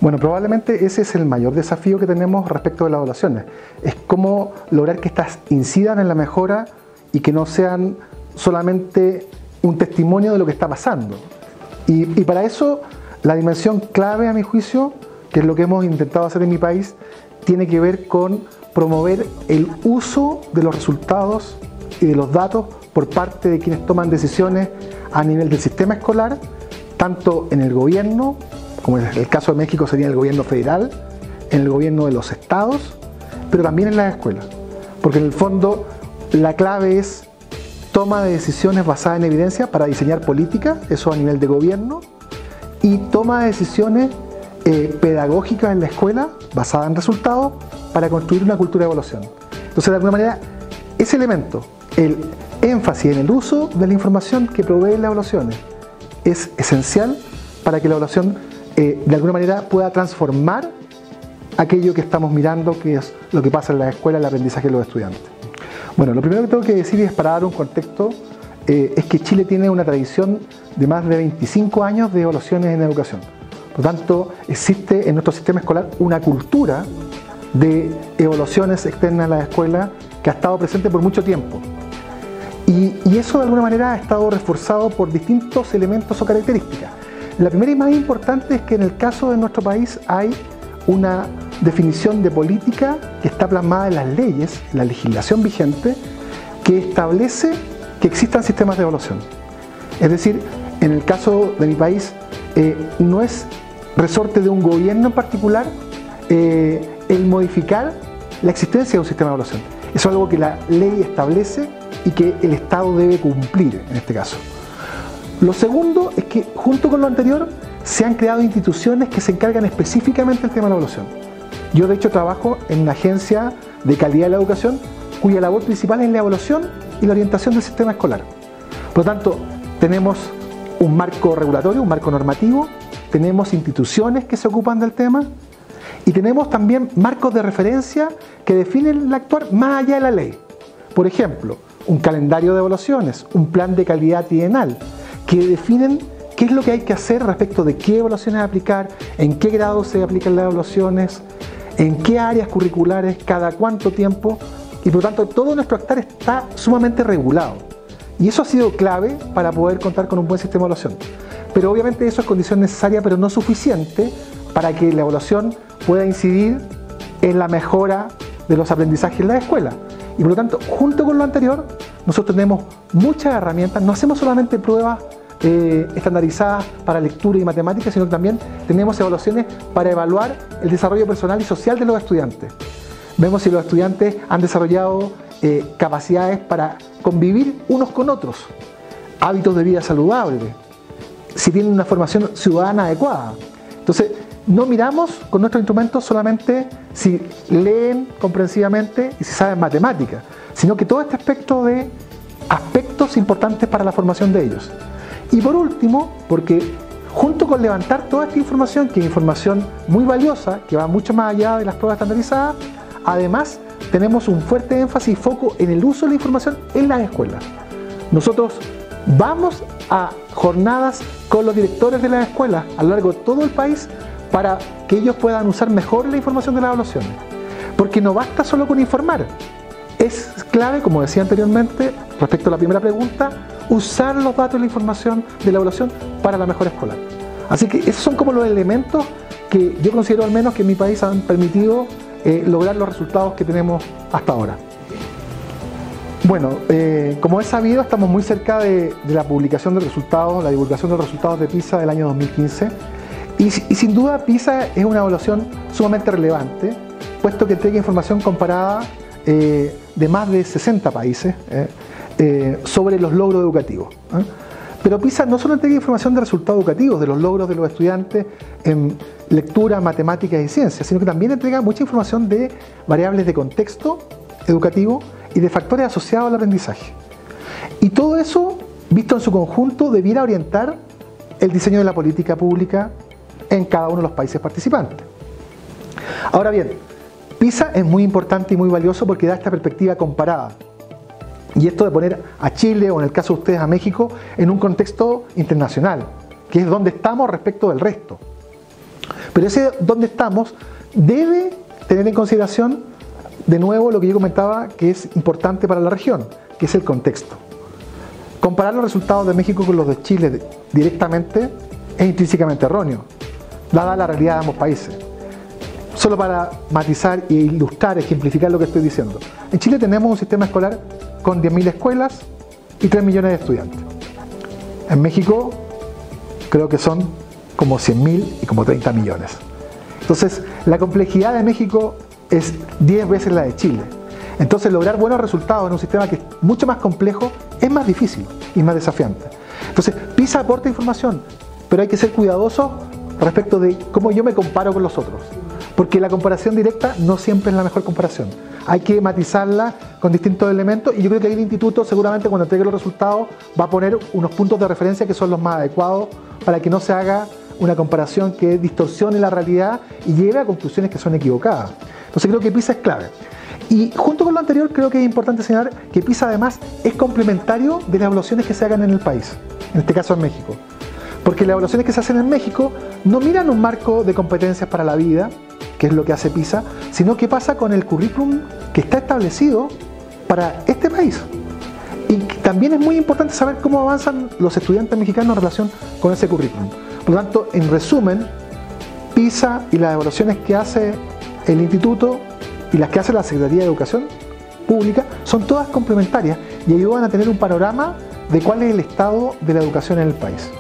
Bueno, probablemente ese es el mayor desafío que tenemos respecto de las evaluaciones. Es cómo lograr que estas incidan en la mejora y que no sean solamente un testimonio de lo que está pasando. Y para eso, la dimensión clave, a mi juicio, que es lo que hemos intentado hacer en mi país, tiene que ver con promover el uso de los resultados y de los datos por parte de quienes toman decisiones a nivel del sistema escolar, tanto en el gobierno, como en el caso de México sería el gobierno federal, en el gobierno de los estados, pero también en las escuelas. Porque en el fondo la clave es toma de decisiones basadas en evidencia para diseñar políticas, eso a nivel de gobierno, y toma de decisiones pedagógicas en la escuela, basadas en resultados, para construir una cultura de evaluación. Entonces, de alguna manera, ese elemento, el énfasis en el uso de la información que proveen las evaluaciones, es esencial para que la evaluación de alguna manera pueda transformar aquello que estamos mirando, que es lo que pasa en la escuela, el aprendizaje de los estudiantes. Bueno, lo primero que tengo que decir, es para dar un contexto, es que Chile tiene una tradición de más de 25 años de evaluaciones en educación. Por lo tanto, existe en nuestro sistema escolar una cultura de evaluaciones externas a la escuela que ha estado presente por mucho tiempo. Y eso de alguna manera ha estado reforzado por distintos elementos o características. La primera y más importante es que en el caso de nuestro país hay una definición de política que está plasmada en las leyes, en la legislación vigente, que establece que existan sistemas de evaluación. Es decir, en el caso de mi país, no es resorte de un gobierno en particular el modificar la existencia de un sistema de evaluación. Eso es algo que la ley establece y que el Estado debe cumplir en este caso. Lo segundo es que, junto con lo anterior, se han creado instituciones que se encargan específicamente del tema de la evaluación. Yo, de hecho, trabajo en una agencia de calidad de la educación cuya labor principal es la evaluación y la orientación del sistema escolar. Por lo tanto, tenemos un marco regulatorio, un marco normativo, tenemos instituciones que se ocupan del tema y tenemos también marcos de referencia que definen el actuar más allá de la ley. Por ejemplo, un calendario de evaluaciones, un plan de calidad trienal, que definen qué es lo que hay que hacer respecto de qué evaluaciones aplicar, en qué grado se aplican las evaluaciones, en qué áreas curriculares, cada cuánto tiempo, y por lo tanto todo nuestro actuar está sumamente regulado. Y eso ha sido clave para poder contar con un buen sistema de evaluación. Pero obviamente eso es condición necesaria, pero no suficiente para que la evaluación pueda incidir en la mejora de los aprendizajes en la escuela. Y por lo tanto, junto con lo anterior, nosotros tenemos muchas herramientas, no hacemos solamente pruebas estandarizadas para lectura y matemáticas, sino que también tenemos evaluaciones para evaluar el desarrollo personal y social de los estudiantes. Vemos si los estudiantes han desarrollado capacidades para convivir unos con otros, hábitos de vida saludables, si tienen una formación ciudadana adecuada. Entonces, no miramos con nuestros instrumentos solamente si leen comprensivamente y si saben matemáticas, sino que todo este aspecto de aspectos importantes para la formación de ellos. Y por último, porque junto con levantar toda esta información, que es información muy valiosa, que va mucho más allá de las pruebas estandarizadas, además tenemos un fuerte énfasis y foco en el uso de la información en las escuelas. Nosotros vamos a jornadas con los directores de las escuelas a lo largo de todo el país para que ellos puedan usar mejor la información de las evaluaciones. Porque no basta solo con informar. Es clave, como decía anteriormente, respecto a la primera pregunta, usar los datos y la información de la evaluación para la mejora escolar. Así que esos son como los elementos que yo considero al menos que en mi país han permitido lograr los resultados que tenemos hasta ahora. Bueno, como es sabido, estamos muy cerca de la publicación de resultados, la divulgación de los resultados de PISA del año 2015. Y sin duda PISA es una evaluación sumamente relevante, puesto que entrega información comparada de más de 60 países sobre los logros educativos. Pero PISA no solo entrega información de resultados educativos, de los logros de los estudiantes en lectura, matemáticas y ciencias, sino que también entrega mucha información de variables de contexto educativo y de factores asociados al aprendizaje. Y todo eso, visto en su conjunto, debiera orientar el diseño de la política pública en cada uno de los países participantes. Ahora bien, PISA es muy importante y muy valioso porque da esta perspectiva comparada. Y esto de poner a Chile, o en el caso de ustedes a México, en un contexto internacional, que es donde estamos respecto del resto. Pero ese donde estamos debe tener en consideración, de nuevo, lo que yo comentaba que es importante para la región, que es el contexto. Comparar los resultados de México con los de Chile directamente es intrínsecamente erróneo, dada la realidad de ambos países. Solo para matizar e ilustrar, ejemplificar lo que estoy diciendo. En Chile tenemos un sistema escolar con 10.000 escuelas y 3 millones de estudiantes. En México creo que son como 100.000 y como 30 millones. Entonces, la complejidad de México es 10 veces la de Chile. Entonces, lograr buenos resultados en un sistema que es mucho más complejo es más difícil y más desafiante. Entonces, PISA aporta información, pero hay que ser cuidadosos respecto de cómo yo me comparo con los otros. Porque la comparación directa no siempre es la mejor comparación. Hay que matizarla con distintos elementos y yo creo que ahí el instituto seguramente cuando entregue los resultados va a poner unos puntos de referencia que son los más adecuados para que no se haga una comparación que distorsione la realidad y lleve a conclusiones que son equivocadas. Entonces creo que PISA es clave. Y junto con lo anterior creo que es importante señalar que PISA además es complementario de las evaluaciones que se hagan en el país, en este caso en México. Porque las evaluaciones que se hacen en México no miran un marco de competencias para la vida, que es lo que hace PISA, sino qué pasa con el currículum que está establecido para este país. Y también es muy importante saber cómo avanzan los estudiantes mexicanos en relación con ese currículum. Por lo tanto, en resumen, PISA y las evaluaciones que hace el instituto y las que hace la Secretaría de Educación Pública son todas complementarias y ayudan a tener un panorama de cuál es el estado de la educación en el país.